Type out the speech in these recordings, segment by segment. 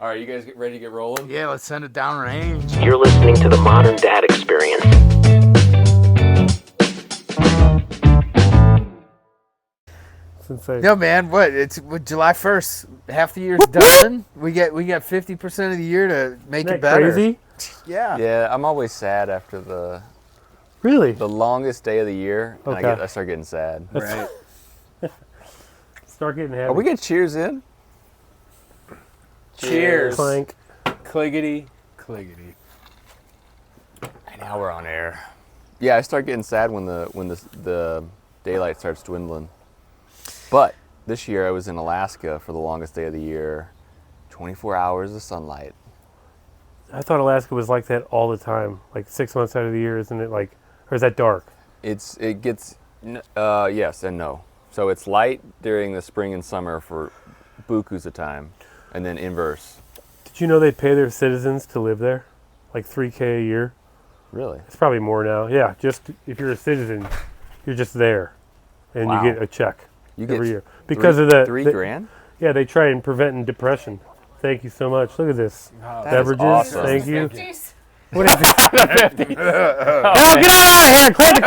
All right, you guys get ready to get rolling? Yeah, let's send it down range. You're listening to the Modern Dad Experience. No, man, it's July 1st. Half the year's done. We got 50% of the year to make it better. Crazy? Yeah. Yeah, I'm always sad after the longest day of the year, and I start getting sad. Right. Start getting happy. Are we getting cheers in? Cheers. Clank. Cliggity. And now we're on air. Yeah, I start getting sad when the daylight starts dwindling. But this year I was in Alaska for the longest day of the year. 24 hours of sunlight. I thought Alaska was like that all the time, like 6 months out of the year, isn't it? Like, or is that dark? It gets yes and no. So it's light during the spring and summer for bukus of time, and then inverse. Did you know they pay their citizens to live there? Like $3,000 a year? Really? It's probably more now. Yeah, just if you're a citizen, you're just there, and you get a check every year because of the $3,000. Yeah, they try and prevent depression. Thank you so much. Look at this. Beverages. Awesome. Thank you. Jeez. What is it? Oh, get out of here! Clear the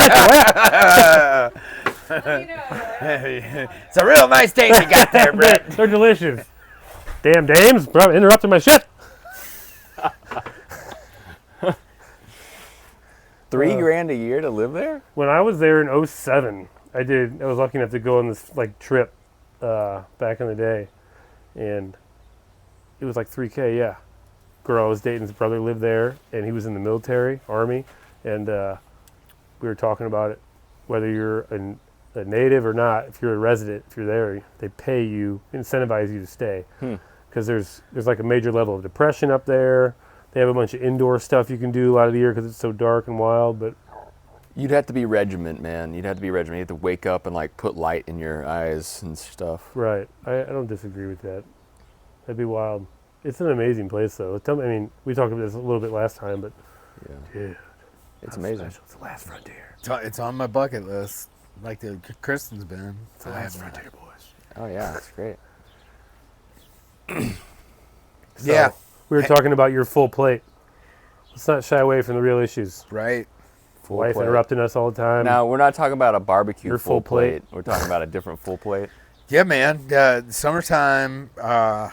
kitchen. It's a real nice day you got there, Brett. They're delicious. Damn dames, bro, interrupting my shit. $3,000 a year to live there? When I was there in 2007, I was lucky enough to go on this trip back in the day, and it was like $3,000. Yeah, girl I was dating, his brother lived there, and he was in the military, army, and we were talking about it. Whether you're a native or not, if you're a resident, if you're there, they pay you, incentivize you to stay, because there's like a major level of depression up there. They have a bunch of indoor stuff you can do a lot of the year because it's so dark and wild. But you'd have to be regiment, man. You'd have to be regiment. You have to wake up and like put light in your eyes and stuff. Right. I don't disagree with that. That'd be wild. It's an amazing place, though. I mean, we talked about this a little bit last time, but dude, it's amazing. Special. It's the last frontier. It's on my bucket list, like the Kristen's been. It's the last frontier, boys. Oh yeah, it's great. So, we were talking about your full plate. Let's not shy away from the real issues. Right. Full Wife plate. interrupting us all the time. Now, we're not talking about a barbecue Your full full plate. We're talking about a different full plate. Yeah, man. Summertime. Right.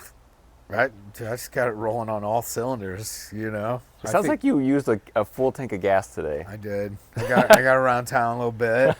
I just got it rolling on all cylinders. You know. It sounds like you used a full tank of gas today. I did. I got around town a little bit.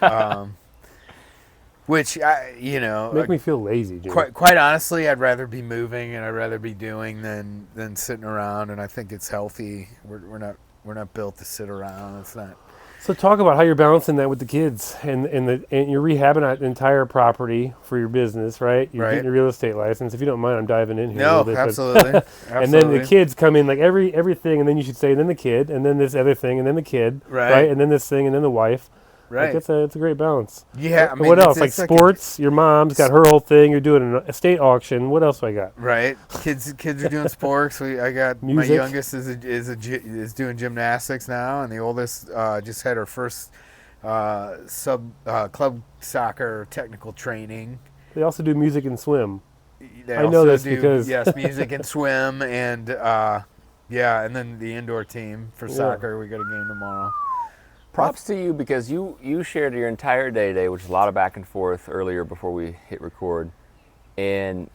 Which make me feel lazy, Jimmy. Quite honestly, I'd rather be moving and I'd rather be doing than sitting around. And I think it's healthy. We're not built to sit around. It's not. So talk about how you're balancing that with the kids and you're rehabbing an entire property for your business, right? You're getting your real estate license. If you don't mind, I'm diving in here. No, a little bit, absolutely. And then the kids come in, like everything, and then you should say, and then the kid, and then this other thing, and then the kid, right? And then this thing, and then the wife. Right. Like it's a great balance. Yeah. I mean, what else? Like sports. Your mom's got her whole thing. You're doing an estate auction. What else do I got? Right. Kids are doing sports. I got music. My youngest is doing gymnastics now, and the oldest just had her first club soccer technical training. They also do music and swim. I know this because music and swim, and and then the indoor team for soccer. We got a game tomorrow. Props to you because you shared your entire day today, which is a lot of back and forth earlier before we hit record, and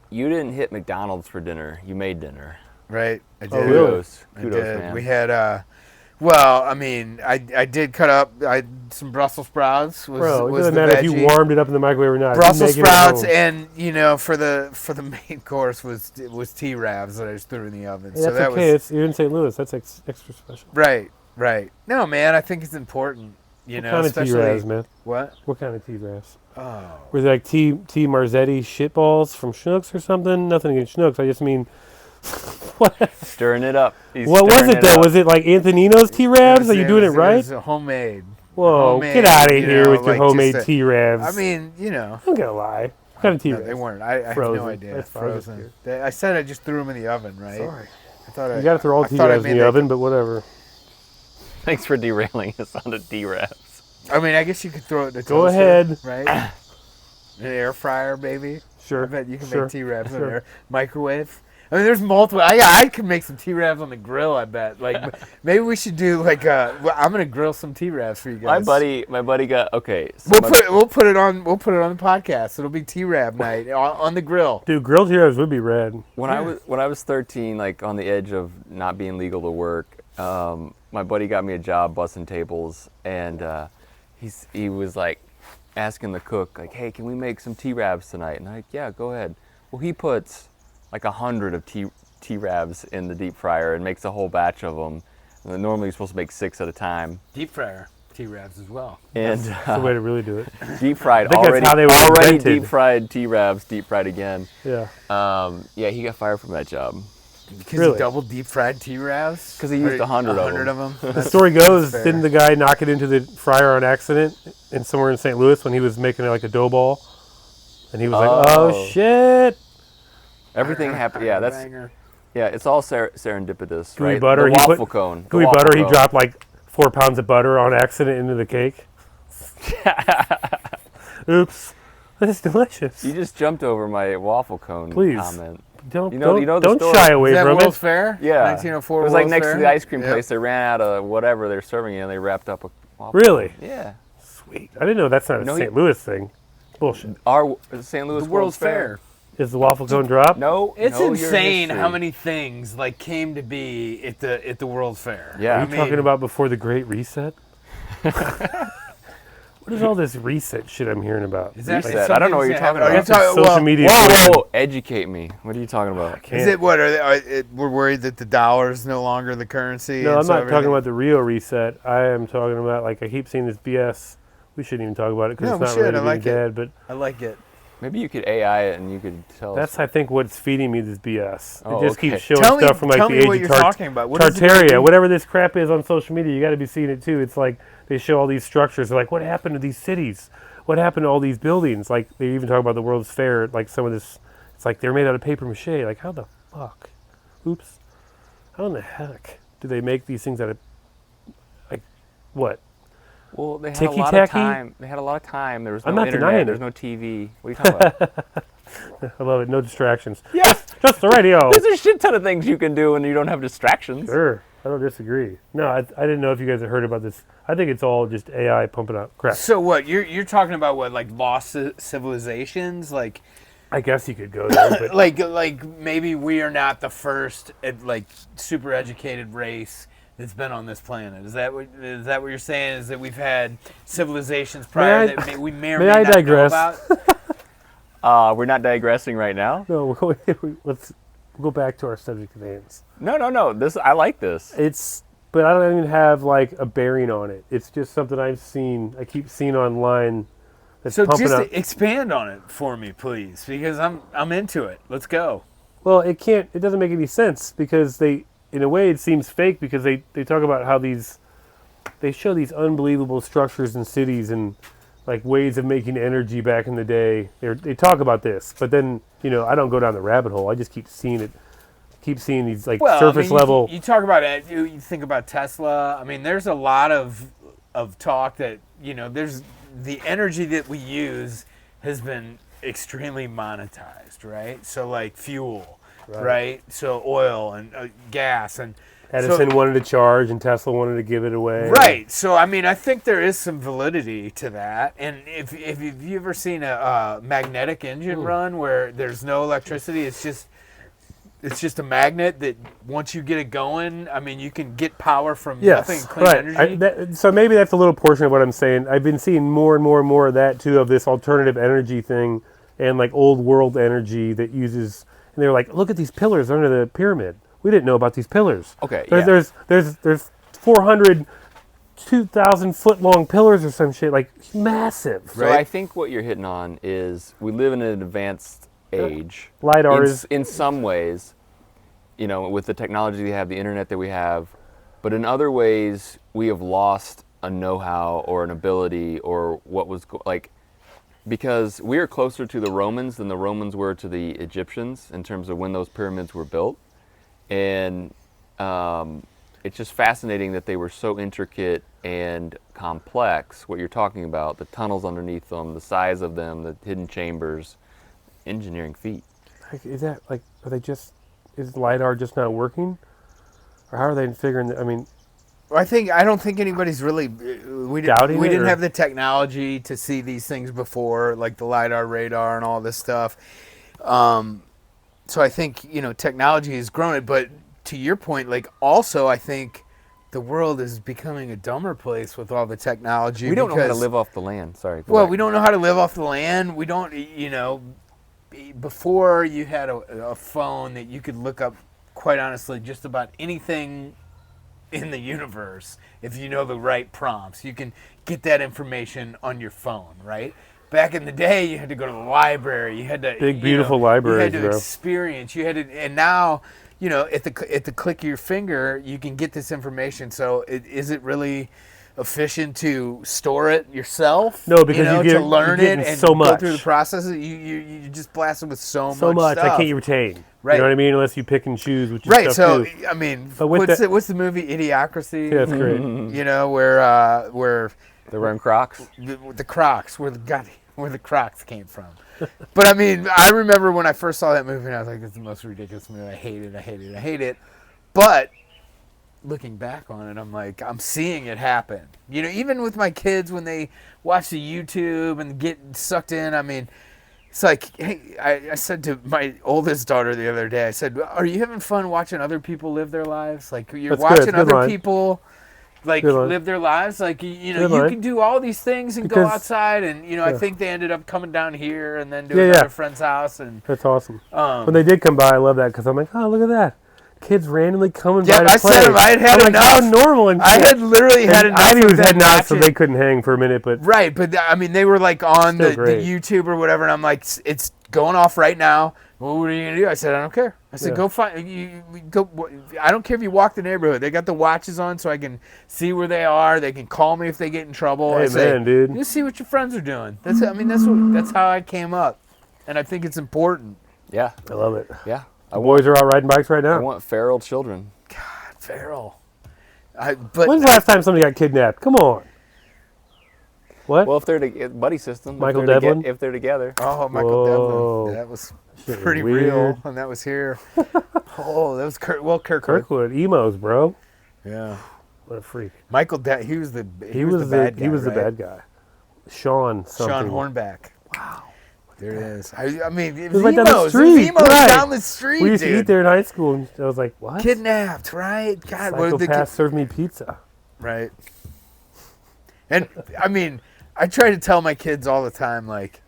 you didn't hit McDonald's for dinner. You made dinner. Right. I did. Oh, really? Kudos, did. man. We had I did cut up some Brussels sprouts. It doesn't matter if you warmed it up in the microwave or not. Brussels sprouts, and for the main course was T-Ravs that I just threw in the oven. Hey, so that's okay. You're in St. Louis. That's extra special. Right. No, man, I think it's important. What kind of T-Ravs, man? What? What kind of T-Ravs? Oh. Were they like T. Marzetti shitballs from Schnucks or something? Nothing against Schnucks. I just mean... what? Stirring it up. What was it, though? Was it like Antonino's T-Ravs? Are you doing it right? It was homemade. Whoa, get out of here with your homemade T-Ravs. I mean, I'm going to lie. What kind of T-Ravs? No, they weren't. I have no idea. That's frozen. I said I just threw them in the oven, right? Sorry. You got to throw all T-Ravs in the oven, but whatever. Thanks for derailing us on the D-Ravs. I mean, I guess you could throw it in the toaster. Go ahead. Right? An air fryer, baby. Sure. I bet you can make T-Ravs in there. Microwave. I mean, there's multiple. I could make some T-Rabs on the grill. I bet. Like maybe we should do like I'm gonna grill some T-Rabs for you My guys. buddy got okay. So We'll put it on the podcast. It'll be T-Rab night on the grill. Dude, grilled heroes would be rad. when I was 13, like on the edge of not being legal to work, my buddy got me a job bussing tables, and he was like asking the cook like, "Hey, can we make some T-Rabs tonight?" And I'm like, "Yeah, go ahead." Well, he puts like 100 of T-Rabs in the deep fryer and makes a whole batch of them. And normally you're supposed to make 6 at a time. Deep fryer T-Rabs as well. And That's the way to really do it. deep fried I think that's already. how they were Already invented. deep fried T-Rabs, deep fried again. Yeah. Yeah, he got fired from that job Because Really? he double deep fried T-Rabs. 'Cause he used 100 of 100 of them. The story goes, fair. didn't the guy knock it into the fryer on accident somewhere in St. Louis when he was making it like a dough ball? And he was like, Oh. oh shit. Everything happened. Yeah, that's Banger. it's all serendipitous, Gooey right? butter, The he put- waffle cone. The Gooey waffle butter, he cone. dropped like 4 pounds of butter on accident into the cake. Oops. That's delicious. You just jumped over my waffle cone Please. comment. Don't, you know the don't story. shy away Is that from World's it. Fair? Yeah, 1904 It was like World's next Fair? to the ice cream Yep. place. They ran out of whatever they're serving, and they wrapped up a waffle. Really? Cone. Yeah. Sweet. I didn't know that's not a No, St. Louis thing. Bullshit. Our St. Louis The World's Fair. Is the waffle cone drop? No, It's no, your insane history. how many things like came to be at the World's Fair. Yeah. Are I you talking about before the Great Reset? What is all this reset shit I'm hearing about? Is that Reset. I don't know what you're talking Are you about. That's talking social media. Whoa, version. whoa, educate me. What are you talking about? Can't- Is it what? We're worried that the dollar is no longer the currency. No, and I'm so not everything- talking about the Rio reset. I am talking about, like, I keep seeing this BS. We shouldn't even talk about it because No, it's we not should. really I like being it. dead. But I like it. Maybe you could AI it and you could tell us. that's, I think, what's feeding me this BS. Oh, It just okay. keeps showing Tell me, stuff from like tell the me age what of you're talking about. What is it Tartaria, that whatever this crap is on social media. You got to be seeing it too. It's like they show all these structures. They're like, what happened to these cities? What happened to all these buildings? Like they even talk about the World's Fair. Like some of this, it's like they're made out of paper mache. Like how the fuck? Oops. How in the heck do they make these things out of? Like what? Well, they had Ticky a lot tacky? of time. They had a lot of time. There was no I'm not internet. denying There's it. no TV. What are you talking about? I love it. No distractions. Yeah. Just the radio. There's a shit ton of things you can do when you don't have distractions. Sure. I don't disagree. No, I didn't know if you guys had heard about this. I think it's all just AI pumping out crap. So what? You're talking about what? Like lost civilizations? Like I guess you could go there, but like maybe we are not the first like super educated race that's been on this planet. Is that what you're saying? Is that we've had civilizations prior I- that we may or may may I not digress? know about? We're not digressing right now. no. We'll go back to our subject of hands. No. I like this. But I don't even have like a bearing on it. It's just something I've seen. I keep seeing online. That's So pumping just up. expand on it for me, please, because I'm into it. Let's go. Well, it can't. It doesn't make any sense because in a way, it seems fake because they talk about how they show these unbelievable structures in cities and like ways of making energy back in the day. They talk about this, but then I don't go down the rabbit hole. I just keep seeing it. Keep seeing these like surface level. You talk about it. You think about Tesla. I mean, there's a lot of talk that there's the energy that we use has been extremely monetized, right? So like fuel, right? So oil and gas and Edison wanted to charge and Tesla wanted to give it away. right. So I mean, I think there is some validity to that. And if you ever seen a magnetic engine run where there's no electricity, it's just a magnet that once you get it going, I mean, you can get power from nothing, Yes, clean right. energy. So maybe that's a little portion of what I'm saying. I've been seeing more and more and more of that too, of this alternative energy thing and like old world energy that uses. And they're like, look at these pillars under the pyramid. We didn't know about these pillars. Okay, There's 400, 2,000 foot long pillars or some shit, like massive. So I think what you're hitting on is we live in an advanced age. LiDAR is in some ways, with the technology we have, the internet that we have, but in other ways we have lost a know-how or an ability or what was because we are closer to the Romans than the Romans were to the Egyptians in terms of when those pyramids were built. And it's just fascinating that they were so intricate and complex, what you're talking about, the tunnels underneath them, the size of them, the hidden chambers, engineering feat. is that like, are they just is LiDAR just not working? Or how are they figuring that? I mean, I don't think anybody's really Doubting we it, didn't or- have the technology to see these things before, like the LiDAR, radar, and all this stuff. So I think technology has grown it, but to your point, like also I think the world is becoming a dumber place with all the technology. We don't know how to because- live off the land. Sorry. go Well, back. we don't know how to live off the land. We don't, before you had a phone that you could look up, quite honestly, just about anything in the universe. If you know the right prompts, you can get that information on your phone, right? Back in the day, you had to go to the library. You had to Big, beautiful you libraries, had to bro. experience. You had to, and now, at the click of your finger, you can get this information. So, is it really efficient to store it yourself? No, because you to get- learn you're it getting and so go much. through the process. You just blast it with so much stuff. I can't retain. Right. You know what I mean? Unless you pick and choose, which is Right. tough So too. I mean, But with what's the movie Idiocracy? Yeah, that's great. Where They're wearing Crocs. the Crocs, where the Crocs came from. But I mean, I remember when I first saw that movie, and I was like, "This is the most ridiculous movie. I hate it. I hate it. I hate it." But looking back on it, I'm like, I'm seeing it happen. Even with my kids when they watch the YouTube and get sucked in. I mean, it's like, hey, I said to my oldest daughter the other day, I said, "Are you having fun watching other people live their lives? Like you're That's good. watching Good other line. people." Like Good line. live their lives, like you Good you line. can do all these things and go Because- outside, and I Yeah. think they ended up coming down here and then to Yeah, another yeah. friend's house, and That's awesome. um, When they did come by, I love that because I'm like, oh, look at that. Kids randomly coming Yeah, by to I play. said I had had I'm like, enough. how normal and I shit. had literally had And enough. Ivy of was them heading out, so watching- they couldn't hang for a minute. But Right, but I mean, they were like on Still the great. YouTube or whatever, and I'm like, it's going off right now. Well, what are you gonna do? I said, I don't care. I said, Yeah. go find you go. I don't care if you walk the neighborhood. They got the watches on, so I can see where they are. They can call me if they get in trouble. I Hey, say, man, dude. just see what your friends are doing. That's how I came up, and I think it's important. Yeah. I love it. Yeah. The boys are out riding bikes right I now. want feral children. Feral. But When's the last time somebody got kidnapped? Come on. What? Well, if they're buddy system. Michael if they're Devlin? if they're together. oh, Michael Whoa. Devlin, that was Shit was pretty weird. real, and that was here. Oh, that was Kirkwood. Kirkwood, emos, bro. Yeah. What a freak. Michael, he was the He was the bad guy. he was the right? bad guy. Sean something. Sean Hornback. Wow. There it is. I mean, it was was right down the emos. It was street, emos right. down the street, We used to dude. eat there in high school, and I was like, what? Kidnapped, right? God, what did the Psychopath served me pizza. right? And I mean, I try to tell my kids all the time, like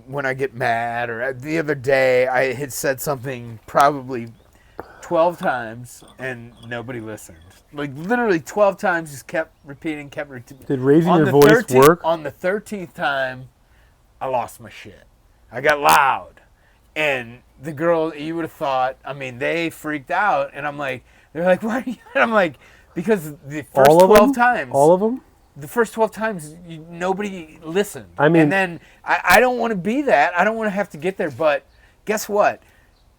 when I get mad, or the other day I had said something probably 12 times and nobody listened. Like literally 12 times, just kept repeating. Did raising On your the voice 13th work? On the 13th time, I lost my shit. I got loud. And the girl, you would have thought, I mean, they freaked out. And I'm like, they're like, why are you? And I'm like, because the first All of 12 them? times. All of them? The first 12 times, nobody listened. I mean- and then I don't want to be that. I don't want to have to get there. But guess what?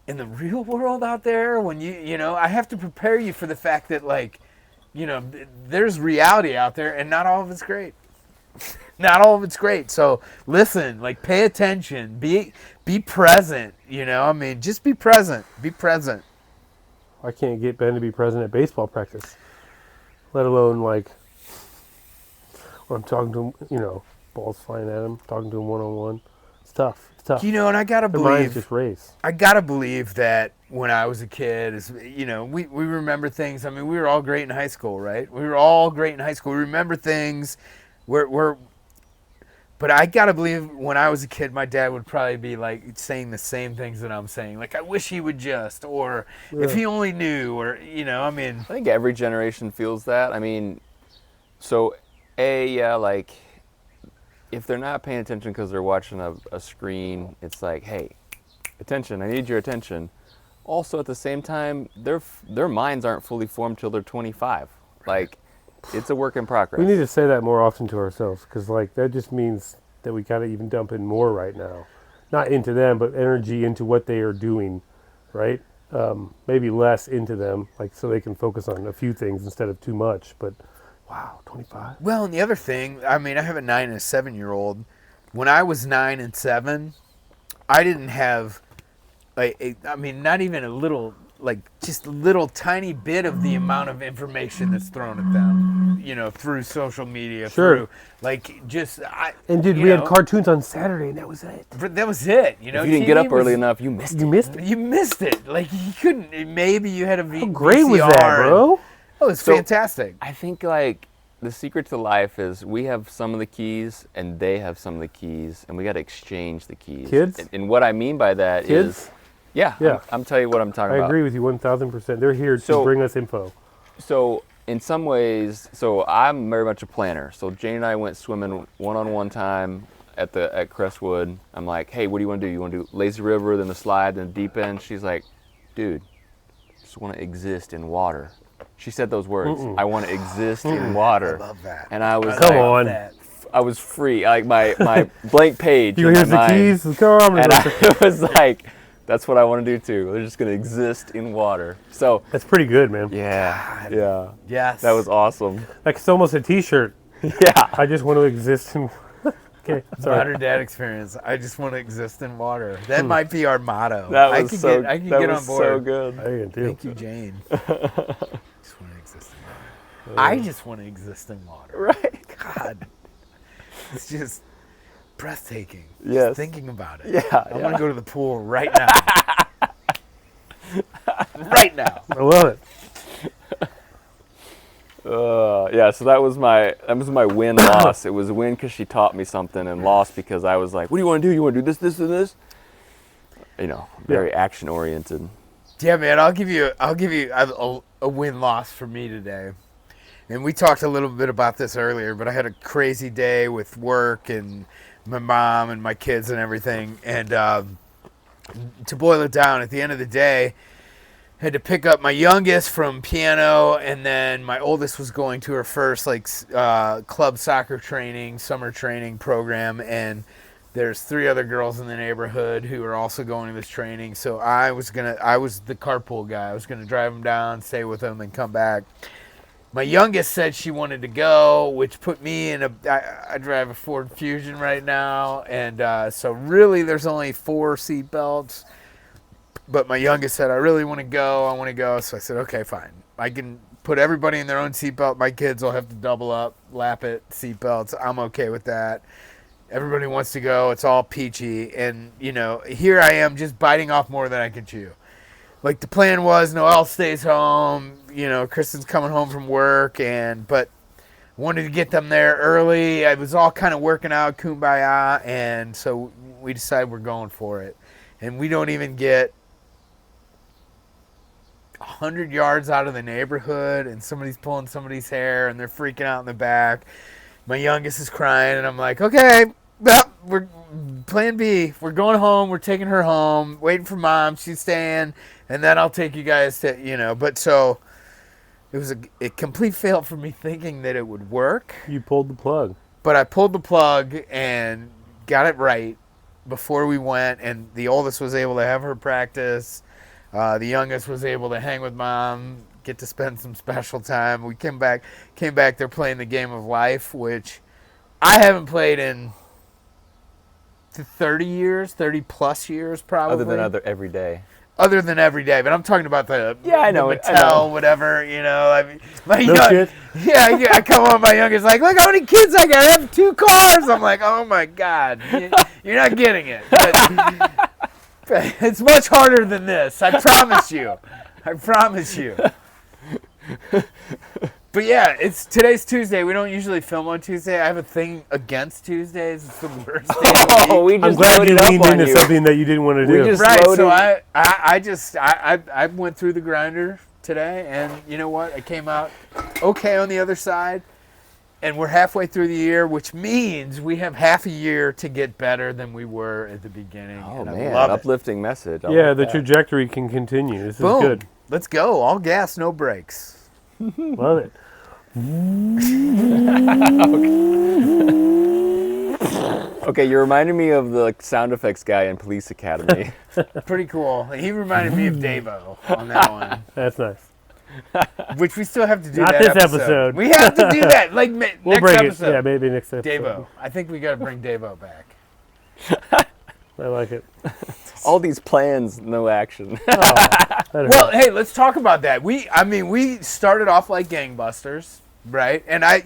In the real world out there, when I have to prepare you for the fact that, like, there's reality out there, and not all of it's great. Not all of it's great. So listen, like, pay attention, be present. I mean, just be present. Be present. I can't get Ben to be present at baseball practice, let alone like when I'm talking to him. Balls flying at him, talking to him one-on-one. It's tough. It's tough. And I gotta Their minds believe. just race. I gotta believe that when I was a kid, we remember things. I mean, we were all great in high school, right? We were all great in high school. We remember things. But I gotta believe when I was a kid, my dad would probably be like saying the same things that I'm saying. Like, I wish he would just, or if he only knew, or I mean. I think every generation feels that. I mean, so like if they're not paying attention because they're watching a screen, it's like, hey, attention, I need your attention. Also, at the same time, their minds aren't fully formed till they're 25. Like, it's a work in progress. We need to say that more often to ourselves, because like that just means that we gotta even dump in more right now, not into them, but energy into what they are doing, right? Maybe less into them, like so they can focus on a few things instead of too much. But wow, 25. Well, and the other thing, I mean, I have a 9 and a 7-year-old. When I was 9 and 7, I didn't have, I mean, not even a little like just a little tiny bit of the amount of information that's thrown at them, through social media. Sure. Through like just And dude, we had cartoons on Saturday, and that was it. But that was it. If you didn't get up early enough, you missed it. You missed it. You missed it. Like you couldn't. Maybe you had a How great was that, VCR. bro? Oh, it's So- fantastic. I think like the secret to life is we have some of the keys and they have some of the keys, and we got to exchange the keys. Kids? And what I mean by that Kids? is, yeah. Yeah. I'm telling you what I'm talking I about. agree with you 1,000%. They're here to So- bring us info. So in some ways, so I'm very much a planner. So Jane and I went swimming one-on-one time at Crestwood. I'm like, hey, what do you want to do? You want to do lazy river, then the slide, then the deep end? She's like, dude, just want to exist in water. She said those words. I want to exist in water. I love that. And I was Come like, on. That. I was free. Like my blank page. You in here's my the mind. keys. Come on. And I was like, that's what I want to do too. We're just gonna exist in water. So That's pretty good, man. yeah. Yes. That was awesome. Like it's almost a T-shirt. Yeah. I just want to exist in. Okay, sorry. Modern dad experience. I just want to exist in water. That might be our motto. That I was could so. get, I could that get was on board. so good. I can too. Thank you, Jane. Just want to exist in water. I just want to exist in water. Right. God, it's just breathtaking. Yes. Just thinking about it. Yeah. I want to go to the pool right now. Right now. I love it. Yeah. So that was my win loss. It was a win because she taught me something, and loss because I was like, what do you want to do? You want to do this, this, and this? Very action oriented. Yeah, man. I'll give you a win loss for me today. And we talked a little bit about this earlier, but I had a crazy day with work and my mom and my kids and everything. And to boil it down, at the end of the day, I had to pick up my youngest from piano, and then my oldest was going to her first club soccer training, summer training program. And there's 3 other girls in the neighborhood who are also going to this training. So I was the carpool guy. I was gonna drive them down, stay with them, and come back. My youngest said she wanted to go, which put me in I drive a Ford Fusion right now, and so really there's only 4 seat belts. But my youngest said, I really want to go. So I said, okay, fine. I can put everybody in their own seat belt. My kids will have to double up, lap it, seat belts. I'm okay with that. Everybody wants to go. It's all peachy. And, here I am just biting off more than I can chew. Like the plan was Noelle stays home, Kristen's coming home from work, but I wanted to get them there early. I was all kind of working out, kumbaya, and so we decided we're going for it. And we don't even get 100 yards out of the neighborhood, and somebody's pulling somebody's hair, and they're freaking out in the back. My youngest is crying, and I'm like, okay, well, we're plan B. We're going home. We're taking her home, waiting for mom. She's staying. And then I'll take you guys to, but so it was a complete fail for me thinking that it would work. You pulled the plug. But I pulled the plug and got it right before we went. And the oldest was able to have her practice. The youngest was able to hang with mom, get to spend some special time. We came back. They're playing the game of life, which I haven't played in 30 plus years probably. Every day. Other than every day, but I'm talking about the I know the it, Mattel, I know. whatever, I mean, Shit. yeah, I come on, my youngest like, look how many kids I got. I have 2 cars. I'm like, oh my God, you're not getting it. But it's much harder than this. I promise you. But yeah, today's Tuesday. We don't usually film on Tuesday. I have a thing against Tuesdays. It's the worst day of the week. We I'm just glad you loaded up leaned on into you. something that you didn't want to We do. just- Right, so loaded. I went through the grinder today, and you know what? I came out okay on the other side, and we're halfway through the year, which means we have half a year to get better than we were at the beginning. Oh and I man, love it. uplifting message. I Yeah, like the that. trajectory can continue. This Boom. is good. Let's go. All gas, no brakes. Love it. Okay, you're reminding me of the sound effects guy in Police Academy. Pretty cool. He reminded me of Davo on that one, That's nice. which we still have to do Not that this episode. We have to do that. Like We'll next bring episode. it. Yeah, maybe next episode. Davo. I think we got to bring Davo back. I like it. All these plans, no action. Well, hey, let's talk about that. We started off like gangbusters, right? And I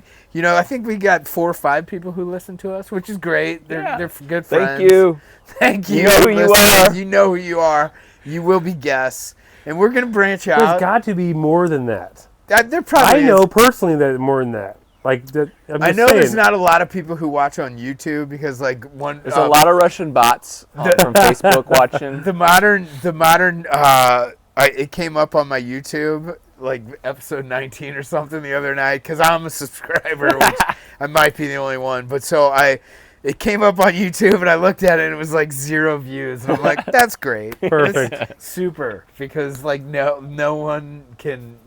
think we got 4 or 5 people who listen to us, which is great. They're good friends. Thank you. Thank you. You know who you listeners. are. You know who you are. You will be guests, and we're gonna branch out. There's got to be more than that. There probably I is. know personally that more than that. Like that. I know there's not a lot of people who watch on YouTube because like one. There's a lot of Russian bots from Facebook watching. The modern. It came up on my YouTube like episode 19 or something the other night because I'm a subscriber, which I might be the only one. But it came up on YouTube and I looked at it and it was like 0 views and I'm like, that's great. Perfect. It's super because like no one can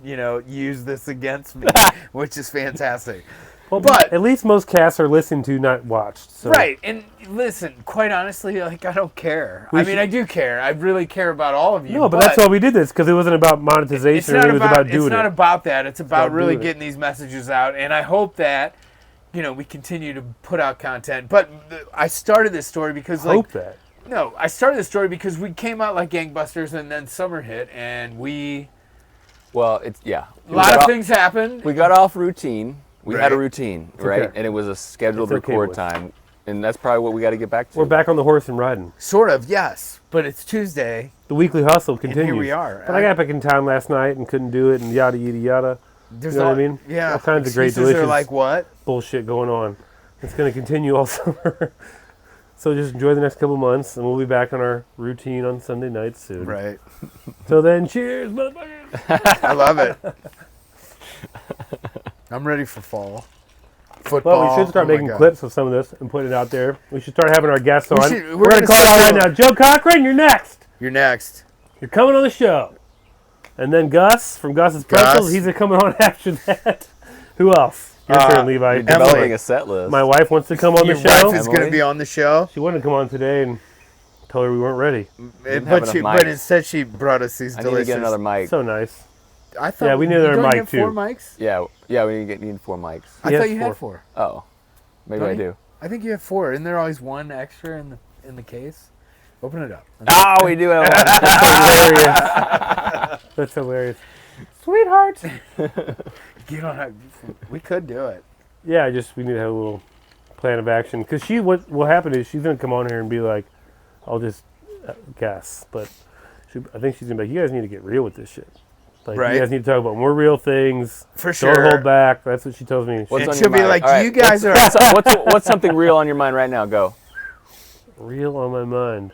use this against me, which is fantastic. Well, but at least most casts are listened to, not watched. So. Right, and listen, quite honestly, like I don't care. I do care. I really care about all of you. No, but that's why we did this, because it wasn't about monetization. It was about doing it. It's not about that. It's about really doing it. getting these messages out, and I hope that we continue to put out content. But I started this story because I started this story because we came out like gangbusters, and then summer hit, and Well, a lot of things happened. We got off routine. We had a Right. routine, It's right? okay. And it was a scheduled It's okay, record boys. time. And that's probably what we got to get back to. We're back on the horse and riding. Sort of, yes, but it's Tuesday. The weekly hustle continues. here we are. But I got back in town last night and couldn't do it, and yada, yada, yada. There's You know what I mean? Yeah, All kinds of great, excuses delicious are like what? bullshit going on. It's going to continue all summer. So just enjoy the next couple months, and we'll be back on our routine on Sunday nights soon. Right. Till then, cheers, motherfuckers. I love it. I'm ready for fall. Football. Well, we should start Oh my making God. clips of some of this and putting it out there. We should start having our guests on. We're We're going gonna to call it start out right doing- now. Joe Cochran, you're next. You're next. You're coming on the show. And then Gus from Gus's Pretzels, he's coming on after that. Who else? Your turn, Levi. You're developing a set list. My wife wants to come on Your the show. wife is going to be on the show. She wanted to come on today and told her we weren't ready. didn't have But enough mics. instead she brought us these I need to delicious. get another mic. So nice. I thought Yeah, we need you another don't mic, have 4 too. mics? Yeah, we need 4 mics. I He thought has you 4. had 4. Oh, maybe Don't I you? do. I think you have 4. Isn't there always one extra in the case? Open it up. Oh, we do have one. Hilarious. That's hilarious. Sweetheart. You don't have. We could do it. Yeah, we need to have a little plan of action. Because what will happen is she's going to come on here and be like, I'll just guess. But I think she's going to be like, you guys need to get real with this shit. Like, Right. you guys need to talk about more real things. For sure. Don't hold back. That's what she tells me. What's And on she'll your be mind? like, All right, you guys are. What's something real on your mind right now? Go. Real on my mind.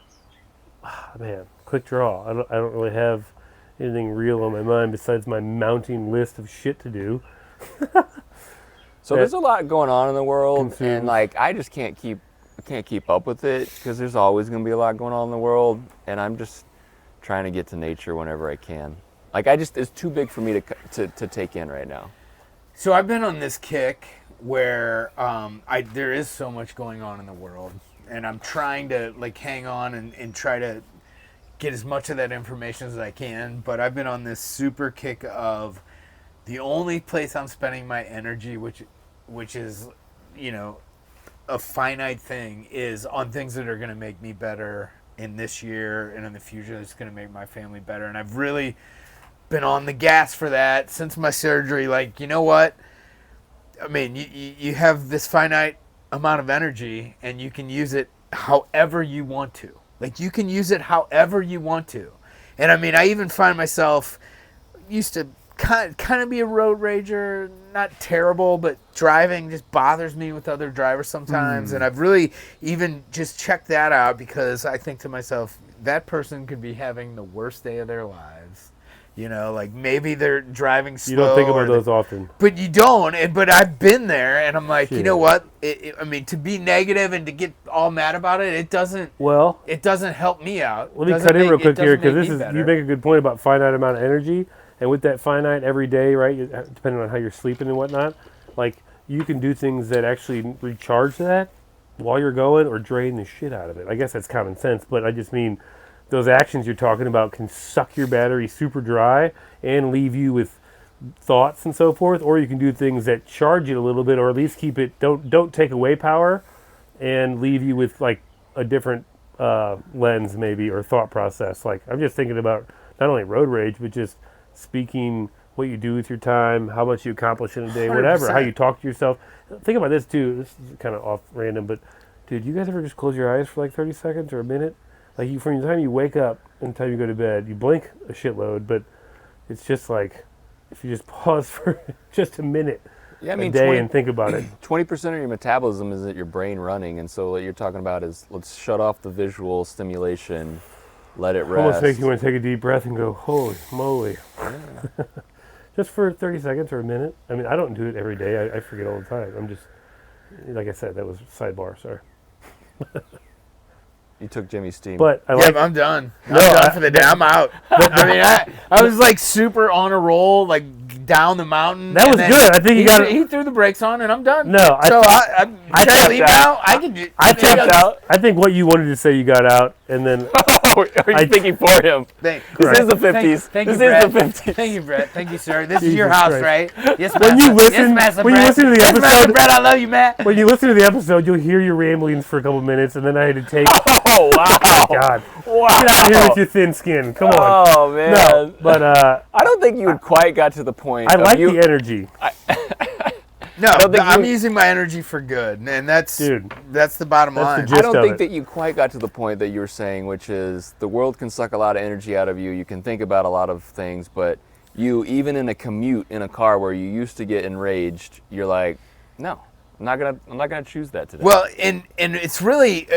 Man, quick draw. I don't really have anything real on my mind besides my mounting list of shit to do. So there's a lot going on in the world, Consume. and like I just can't keep up with it because there's always going to be a lot going on in the world, and I'm just trying to get to nature whenever I can. Like it's too big for me to take in right now. So I've been on this kick where there is so much going on in the world, and I'm trying to like hang on and try to get as much of that information as I can. But I've been on this super kick of the only place I'm spending my energy, which is, a finite thing, is on things that are going to make me better in this year and in the future. That's going to make my family better, and I've really been on the gas for that since my surgery. Like, you know what? I mean, you have this finite amount of energy, and you can use it however you want to. Like, you can use it however you want to. And I mean, I even find myself used to kind of be a road rager, not terrible, but driving just bothers me with other drivers sometimes. And I've really even just checked that out because I think to myself, that person could be having the worst day of their lives. Like maybe they're driving slow. You don't think about those often. But you don't, but I've been there, and I'm like, you Shit. know what? I mean, to be negative and to get all mad about it, it doesn't help me out. Let me Doesn't cut in make- real quick it doesn't here because make me you better. make a good point about finite amount of energy, and with that finite every day, right? Depending on how you're sleeping and whatnot, like you can do things that actually recharge that while you're going or drain the shit out of it. I guess that's common sense, but I just mean those actions you're talking about can suck your battery super dry and leave you with thoughts and so forth, or you can do things that charge it a little bit, or at least keep it don't take away power and leave you with like a different lens maybe or thought process. Like I'm just thinking about not only road rage, but just speaking what you do with your time, how much you accomplish in a day, whatever, how 100%. you talk to yourself. Think about this too. This is kind of off random, but dude, you guys ever just close your eyes for like 30 seconds or a minute? Like you, from the time you wake up and the time you go to bed, you blink a shitload, but it's just like if you just pause for just a minute Yeah, I a mean, day and think about it. 20% of your metabolism is at your brain running, and so what you're talking about is let's shut off the visual stimulation, let it rest. Almost makes you want to take a deep breath and go, holy moly. Just for 30 seconds or a minute. I mean, I don't do it every day. I forget all the time. I'm just, like I said, that was sidebar, sorry. You took Jimmy's steam. But I Yeah, like, I'm done. No, I'm done I- for the day. I'm out. I mean, I was like super on a roll, like down the mountain. That and was then good. I think you got it. He threw the brakes on, and I'm done. No, so I I tapped leave out. now. I can. I think what you wanted to say you got out, and then Are you I- thinking for him? Thank, This is the 50s. Thank This you, is Brett. the 50s. Thank you, Brett. Thank you, sir. This is Jesus your house, Christ. right? Yes, When you Master. listen- yes, Master when you Brett. listen to the yes, Master episode- Brett, I love you, Matt. when you listen to the episode, you'll hear your ramblings for a couple minutes, and then I had to take. Oh, wow. God, Wow. get out of here with your thin skin. Come on. Oh, man. No, but I don't think you had quite got to the point. I of like you, the energy, No, don't think I'm you- using my energy for good, and that's Dude, that's the bottom that's the line. gist. I don't of think it. that you quite got to the point that you were saying, which is the world can suck a lot of energy out of you. You can think about a lot of things, but you, even in a commute in a car where you used to get enraged, you're like, no, I'm not gonna choose that today. Well, and it's really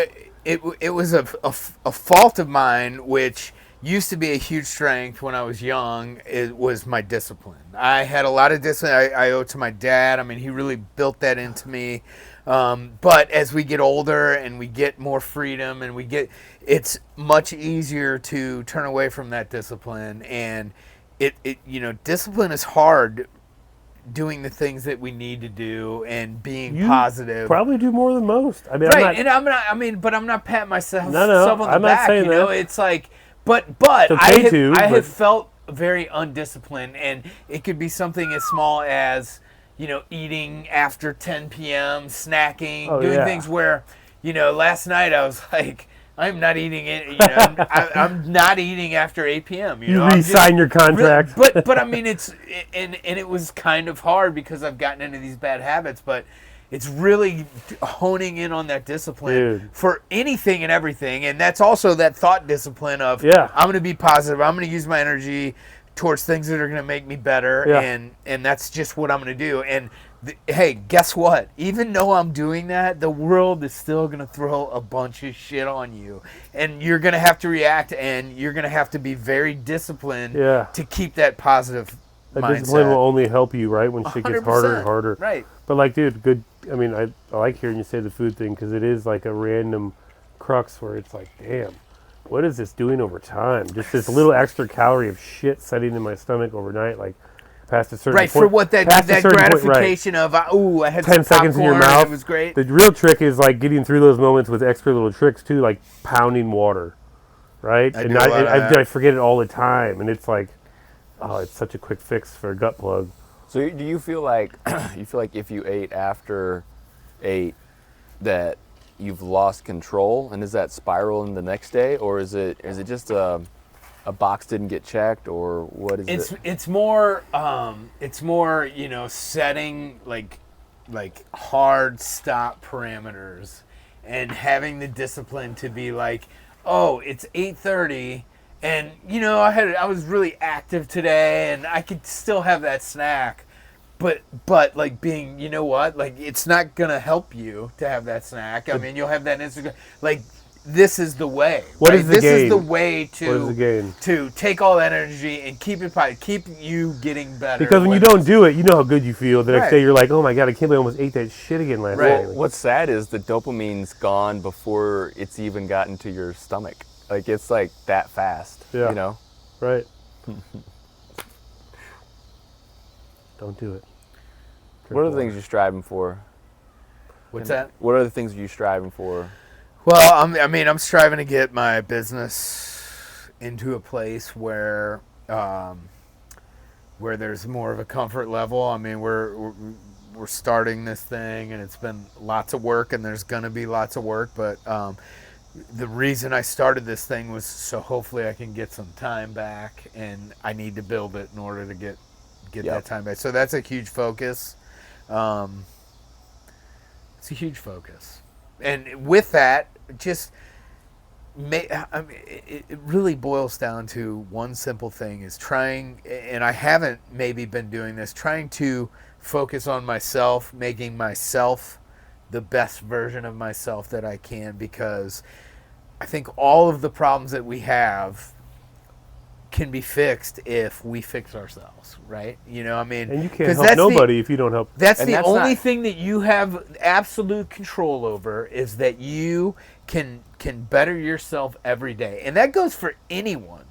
it was a fault of mine, which used to be a huge strength when I was young. It was my discipline. I had a lot of discipline. I owe it to my dad. I mean, he really built that into me. But as we get older and we get more freedom and it's much easier to turn away from that discipline. And discipline is hard, doing the things that we need to do and being You positive. probably do more than most. I mean, Right, and I'm not. But I'm not patting myself No, self on the I'm not back. saying You know, that. it's like, but It's okay I but- have felt very undisciplined, and it could be something as small as eating after 10 p.m., snacking, Oh, doing yeah. things where, last night I was like, I'm not eating it. I'm not eating after 8 p.m. you I'm just- re-sign your contract. but I mean, and it was kind of hard because I've gotten into these bad habits, but it's really honing in on that discipline Dude. for anything and everything. And that's also that thought discipline of, Yeah. I'm going to be positive. I'm going to use my energy towards things that are going to make me better. Yeah. And that's just what I'm going to do. And hey, guess what? Even though I'm doing that, the world is still going to throw a bunch of shit on you. And you're going to have to react, and you're going to have to be very disciplined Yeah. to keep that positive That mindset. discipline will only help you, right, when shit gets harder and 100%. harder. Right. But like, dude, good. I mean, I like hearing you say the food thing because it is like a random crux where it's like, damn, what is this doing over time? Just this little extra calorie of shit setting in my stomach overnight, like past a certain Right, point. for what that past a certain point, right. gratification of, I had 10 some seconds in your popcorn, mouth. It was great. The real trick is like getting through those moments with extra little tricks too, like pounding water, right? I do a lot of I that. forget it all the time, and it's like, oh, it's such a quick fix for a gut plug. So do you feel like if you ate after 8 that you've lost control, and is that spiral in the next day, or is it just a box didn't get checked, or what is it? It's more setting like hard stop parameters and having the discipline to be like, oh, it's 8:30 and I was really active today and I could still have that snack, but like being, like it's not gonna help you to have that snack. I mean, you'll have that Instagram, like, this is the way. What right? is the This gain? is the way What is the gain? to take all that energy and keep you getting better. Because when you don't do it, you know how good you feel. The next Right. day, you're like, oh my god, I can't believe I almost ate that shit again last Right. night. What's sad is the dopamine's gone before it's even gotten to your stomach. Like, it's like that fast. Yeah. Right. Don't do it. What are the things you're striving for? What's that? What are the things you're striving for? Well, I'm striving to get my business into a place where there's more of a comfort level. I mean, we're starting this thing, and it's been lots of work, and there's gonna be lots of work, but the reason I started this thing was so hopefully I can get some time back, and I need to build it in order to get Yep. that time back. So that's a huge focus. It's a huge focus, and with that, just it really boils down to one simple thing: is trying, and I haven't maybe been doing this, trying to focus on myself, making myself the best version of myself that I can, because I think all of the problems that we have can be fixed if we fix ourselves, right? You know, I mean, And you can't 'cause help that's nobody if you don't help. That's And the that's only not- thing that you have absolute control over, is that you can better yourself every day, and that goes for anyone,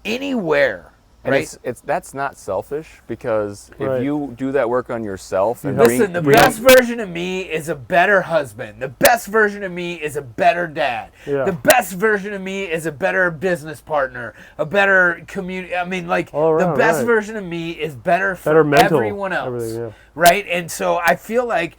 anywhere. And Right? that's not selfish, because Right. if you do that work on yourself and Listen, the bring- best version of me is a better husband. The best version of me is a better dad. Yeah. The best version of me is a better business partner, a better community. I mean, like, All the around, best right. version of me is better for Better mental, everyone else. everything, yeah. Right? And so I feel like,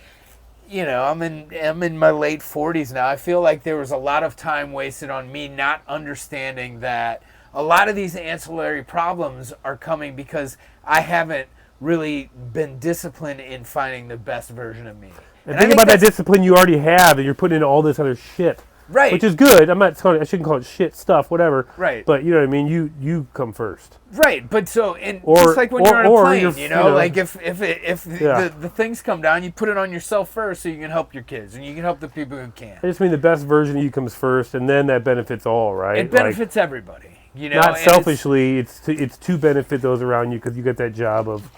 you know, I'm in my late 40s now. I feel like there was a lot of time wasted on me not understanding that a lot of these ancillary problems are coming because I haven't really been disciplined in finding the best version of me. And I think think about that that's- discipline you already have, and you're putting in all this other shit. Right. Which is good. I shouldn't call it shit stuff, whatever. Right. But you know what I mean. You come first. Right, but so, and Or- just like when you're on a or plane, you're- you know, you know. like if Yeah. the things come down, you put it on yourself first so you can help your kids and you can help the people who can. I just mean the best version of you comes first, and then that benefits all, right? It benefits everybody, you know. Not and it's- selfishly, it's to benefit those around you, because you get that job of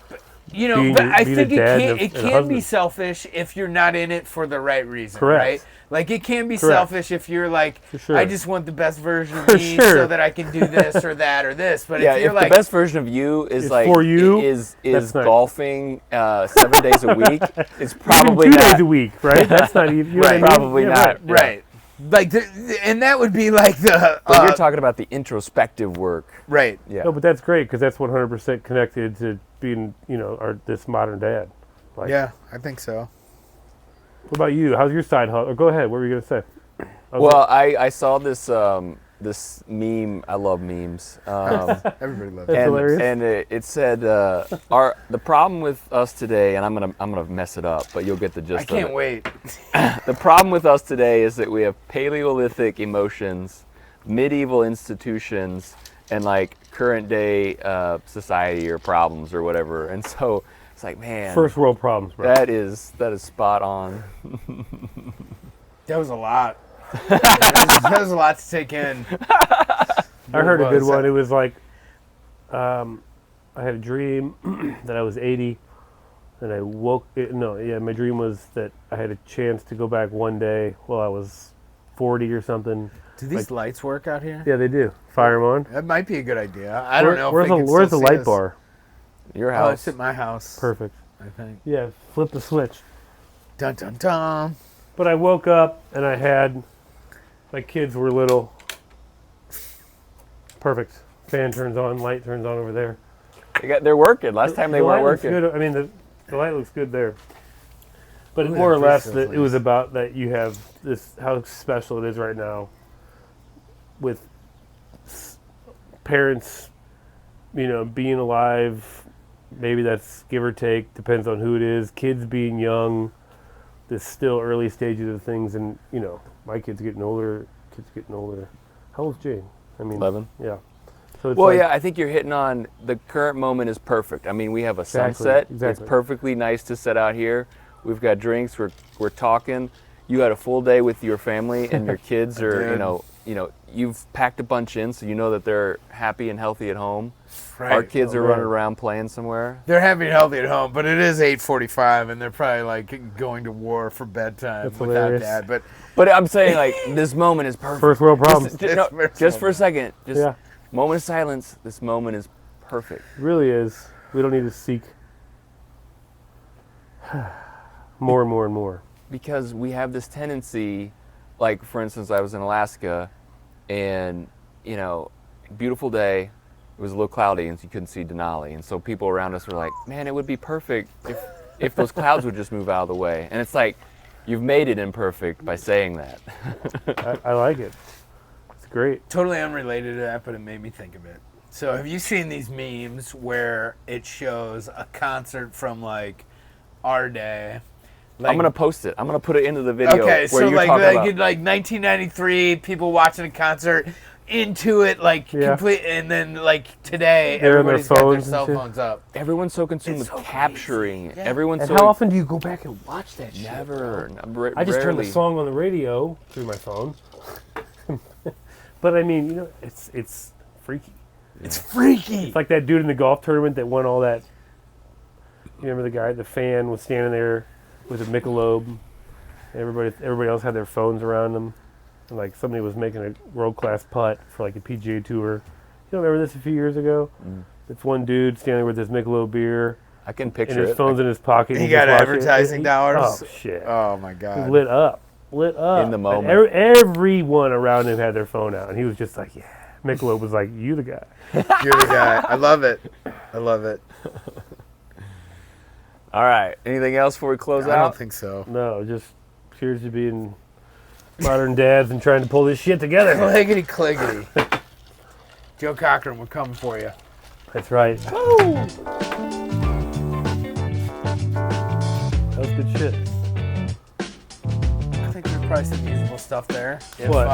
You know, being but your- I being think a dad and a it can be husband. selfish if you're not in it for the right reason, Correct. right? Like, it can be Correct. selfish if you're like, For sure. I just want the best version of For me sure. so that I can do this or that or this. But Yeah, if you're if like, the best version of you is Is like for you, is that's not- golfing 7 days a week, it's even probably 2 not. days a week, right? That's not even. You know Right. what I mean? Probably Yeah, not. right. right, like, and that would be like the But you're talking about the introspective work. right. Yeah. No, but that's great, because that's 100% connected to being, this modern dad. Like, Yeah, I think so. What about you? How's your side hustle? Or go ahead. What were you gonna say? Well, I saw this this meme. I love memes. Everybody loves That's it. hilarious. And it said the problem with us today, and I'm gonna mess it up, but you'll get the gist I of can't it. wait. The problem with us today is that we have Paleolithic emotions, medieval institutions, and like current day society or problems or whatever. And so it's like, man, First world problems, bro. that is spot on. That was a lot. that was a lot to take in. I heard a good was. one. It was like, I had a dream that I was 80, and I woke. My dream was that I had a chance to go back one day while I was 40 or something. Do these lights work out here? Yeah, they do. Fire them on. That might be a good idea. I don't know. Where's if they can where's the still see light us. bar? Your Oh, house. it's at my house. Perfect. I think. Yeah, flip the switch. Dun dun dun. But I woke up and I had, my kids were little. Perfect. Fan turns on, light turns on over there. They're working. Last time they The weren't light looks working. good. I mean, the light looks good there. But Ooh, more or that less, feels that nice. it was about that you have this, how special it is right now with parents, being alive. Maybe that's give or take, depends on who it is. Kids being young, this still early stages of things. And, my kid's getting older, How old's Jane? I mean, 11. Yeah. So it's Well, like, yeah, I think you're hitting on the current moment is perfect. I mean, we have a Exactly, sunset. exactly. It's perfectly nice to sit out here. We've got drinks. We're talking. You had a full day with your family, and your kids are, did. you've packed a bunch in, so you know that they're happy and healthy at home. Right. Our kids are right. running around playing somewhere. They're happy and healthy at home, but it is 8:45, and they're probably like going to war for bedtime That's without hilarious. dad. But But I'm saying, like, this moment is perfect. first world problems. Just for a second. Just Yeah. moment of silence. This moment is perfect. It really is. We don't need to seek more and more and more. Because we have this tendency, like, for instance, I was in Alaska, and, beautiful day. It was a little cloudy, and so you couldn't see Denali. And so people around us were like, man, it would be perfect if those clouds would just move out of the way. And it's like, you've made it imperfect by saying that. I like it. great. Totally unrelated to that, but it made me think of it. So have you seen these memes where it shows a concert from like our day? Like, I'm gonna post it. I'm gonna put it into the video. okay, where so you're like talking like, about. in, like 1993, people watching a concert into it like Yeah. complete, and then like today, They're on their everybody's got their phones and cell shit. phones up. Everyone's so consumed It's with so capturing. crazy. Yeah. Everyone's And so how often do you go back and watch that shit? never. I just turn the rarely. song on the radio through my phone. But I mean, you know, it's freaky. It's freaky. It's like that dude in the golf tournament that won all that. You remember the guy? The fan was standing there with a Michelob. Everybody else had their phones around them. And like somebody was making a world-class putt for like a PGA Tour. You don't remember this a few years ago? It's one dude standing with his Michelob beer I can and picture his it. phone's in his pocket. He and got just watching it. advertising dollars? Oh shit! Oh my He god. lit up. In the And moment. everyone around him had their phone out, and he was just like, "Yeah." Michelob was like, "You the guy." You're the guy. I love it. I love it. All right. Anything else before we close I out? don't think so. No, just cheers to being modern dads and trying to pull this shit together. Cliggity cliggity. Joe Cochran, we're coming for you. That's right. That was good shit. I think there's probably some usable stuff there. If, What?